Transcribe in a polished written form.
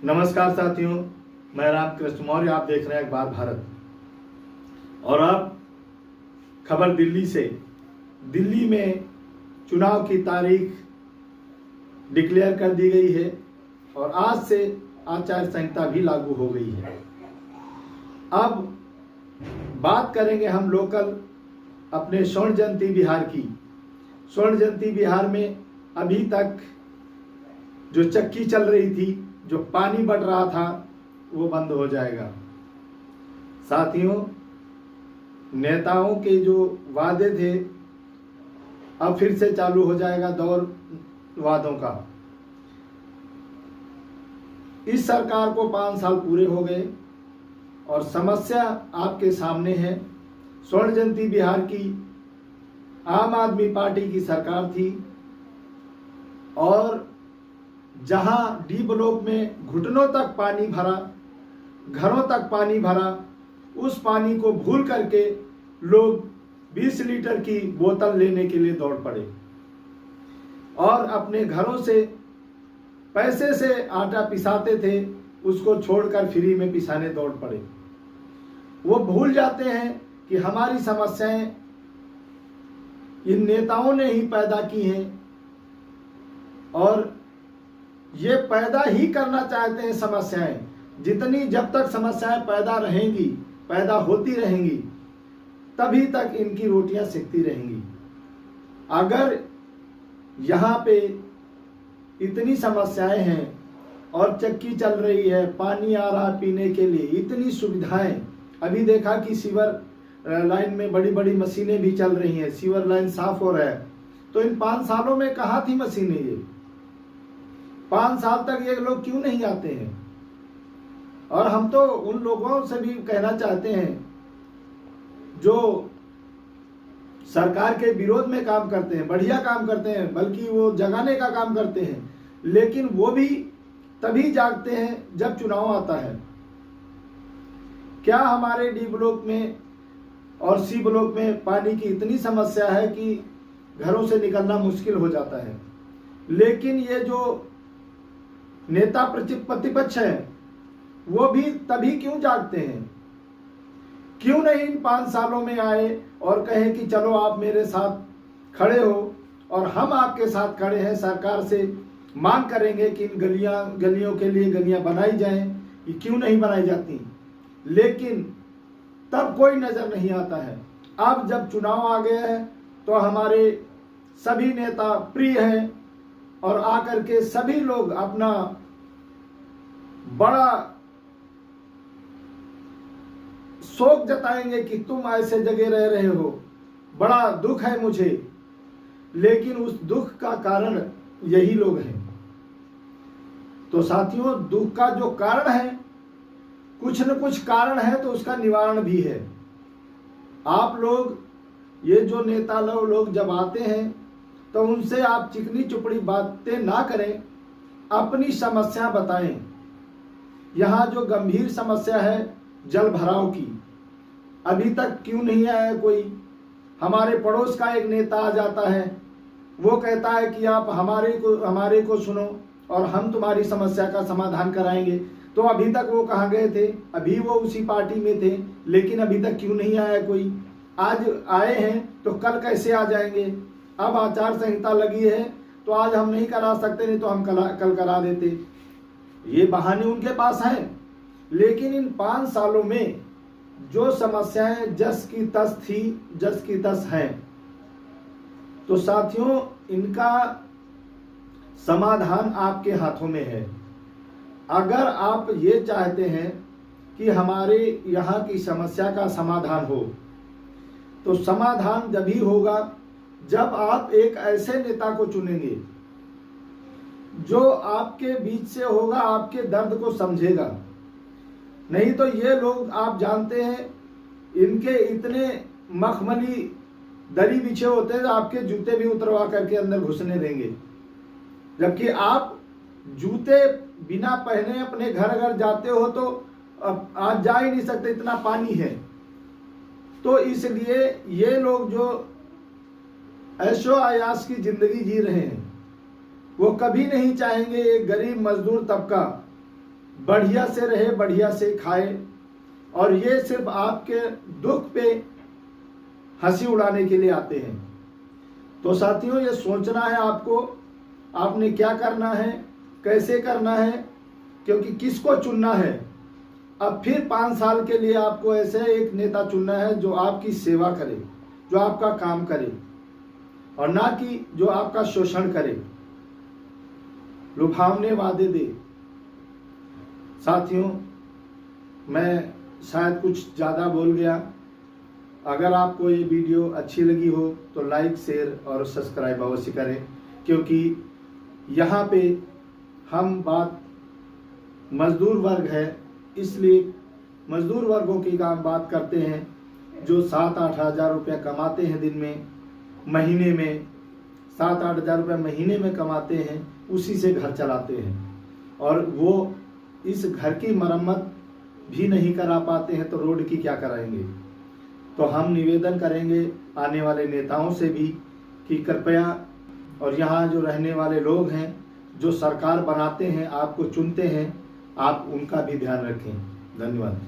नमस्कार साथियों, मैं रामकृष्ण मौर्य। आप देख रहे हैं अखबार भारत। और अब खबर दिल्ली से। दिल्ली में चुनाव की तारीख डिक्लेयर कर दी गई है और आज से आचार संहिता भी लागू हो गई है। अब बात करेंगे हम लोकल अपने स्वर्ण जयंती बिहार की। स्वर्ण जयंती बिहार में अभी तक जो चक्की चल रही थी, जो पानी बढ़ रहा था, वो बंद हो जाएगा। साथियों, नेताओं के जो वादे थे अब फिर से चालू हो जाएगा दौर वादों का। इस सरकार को 5 साल पूरे हो गए और समस्या आपके सामने है। स्वर्ण जयंती बिहार की आम आदमी पार्टी की सरकार थी और जहां डी ब्लॉक में घुटनों तक पानी भरा, घरों तक पानी भरा, उस पानी को भूल करके लोग 20 लीटर की बोतल लेने के लिए दौड़ पड़े और अपने घरों से पैसे से आटा पिसाते थे, उसको छोड़कर फ्री में पिसाने दौड़ पड़े। वो भूल जाते हैं कि हमारी समस्याएं इन नेताओं ने ही पैदा की हैं और ये पैदा ही करना चाहते हैं समस्याएं। जितनी जब तक समस्याएं पैदा रहेंगी, पैदा होती रहेंगी, तभी तक इनकी रोटियां सेकती रहेंगी। अगर यहाँ पे इतनी समस्याएं हैं और चक्की चल रही है, पानी आ रहा पीने के लिए, इतनी सुविधाएं, अभी देखा कि सीवर लाइन में बड़ी बड़ी मशीनें भी चल रही हैं, सीवर लाइन साफ हो रहा है। तो इन 5 सालों में कहाँ थी मशीनें? ये 5 साल तक ये लोग क्यों नहीं आते हैं? और हम तो उन लोगों से भी कहना चाहते हैं जो सरकार के विरोध में काम करते हैं, बढ़िया काम करते हैं, बल्कि वो जगाने का काम करते हैं, लेकिन वो भी तभी जागते हैं जब चुनाव आता है। क्या हमारे डी ब्लॉक में और सी ब्लॉक में पानी की इतनी समस्या है कि घरों से निकलना मुश्किल हो जाता है? लेकिन ये जो नेता प्रतिपक्ष है वो भी तभी क्यों जागते हैं? क्यों नहीं इन 5 सालों में आए और कहें कि चलो आप मेरे साथ खड़े हो और हम आपके साथ खड़े हैं, सरकार से मांग करेंगे कि इन गलियों के लिए गलियां बनाई जाएं। ये क्यों नहीं बनाई जाती? लेकिन तब कोई नजर नहीं आता है। अब जब चुनाव आ गया है तो हमारे सभी नेता प्रिय हैं और आकर के सभी लोग अपना बड़ा शोक जताएंगे कि तुम ऐसे जगह रह रहे हो, बड़ा दुख है मुझे। लेकिन उस दुख का कारण यही लोग हैं। तो साथियों, दुख का जो कारण है, कुछ न कुछ कारण है, तो उसका निवारण भी है। आप लोग, ये जो नेता लोग जब आते हैं तो उनसे आप चिकनी चुपड़ी बातें ना करें, अपनी समस्या बताएं। यहाँ जो गंभीर समस्या है जल भराव की, अभी तक क्यों नहीं आया कोई? हमारे पड़ोस का एक नेता आ जाता है, वो कहता है कि आप हमारे को सुनो और हम तुम्हारी समस्या का समाधान कराएंगे। तो अभी तक वो कहाँ गए थे? अभी वो उसी पार्टी में थे, लेकिन अभी तक क्यों नहीं आया कोई? आज आए हैं तो कल कैसे आ जाएंगे? अब आचार संहिता लगी है तो आज हम नहीं करा सकते, नहीं तो हम कल करा देते। ये बहाने उनके पास हैं। लेकिन इन 5 सालों में जो समस्याएं जस की तस थी, जस की तस हैं। तो साथियों, इनका समाधान आपके हाथों में है। अगर आप ये चाहते हैं कि हमारे यहाँ की समस्या का समाधान हो, तो समाधान जब ही होगा जब आप एक ऐसे नेता को चुनेंगे जो आपके बीच से होगा, आपके दर्द को समझेगा। नहीं तो ये लोग, आप जानते हैं, इनके इतने मखमली दरी बिछे होते हैं, आपके जूते भी उतरवा करके अंदर घुसने देंगे। जबकि आप जूते बिना पहने अपने घर अगर जाते हो तो आज जा ही नहीं सकते, इतना पानी है। तो इसलिए ये लोग जो ऐशो आयास की जिंदगी जी रहे हैं, वो कभी नहीं चाहेंगे एक गरीब मजदूर तबका बढ़िया से रहे, बढ़िया से खाए, और ये सिर्फ आपके दुख पे हंसी उड़ाने के लिए आते हैं। तो साथियों, ये सोचना है आपको, आपने क्या करना है, कैसे करना है, क्योंकि किसको चुनना है। अब फिर 5 साल के लिए आपको ऐसे एक नेता चुनना है जो आपकी सेवा करे, जो आपका काम करे, और ना कि जो आपका शोषण करे, लुभावने वादे दे। साथियों, मैं शायद कुछ ज़्यादा बोल गया। अगर आपको ये वीडियो अच्छी लगी हो तो लाइक, शेयर और सब्सक्राइब अवश्य करें, क्योंकि यहाँ पे हम बात मजदूर वर्ग है, इसलिए मजदूर वर्गों की काम बात करते हैं जो 7-8 हज़ार रुपया कमाते हैं दिन में, महीने में 7-8 हज़ार रुपया महीने में कमाते हैं, उसी से घर चलाते हैं, और वो इस घर की मरम्मत भी नहीं करा पाते हैं तो रोड की क्या कराएंगे। तो हम निवेदन करेंगे आने वाले नेताओं से भी कि कृपया, और यहाँ जो रहने वाले लोग हैं जो सरकार बनाते हैं, आपको चुनते हैं, आप उनका भी ध्यान रखें। धन्यवाद।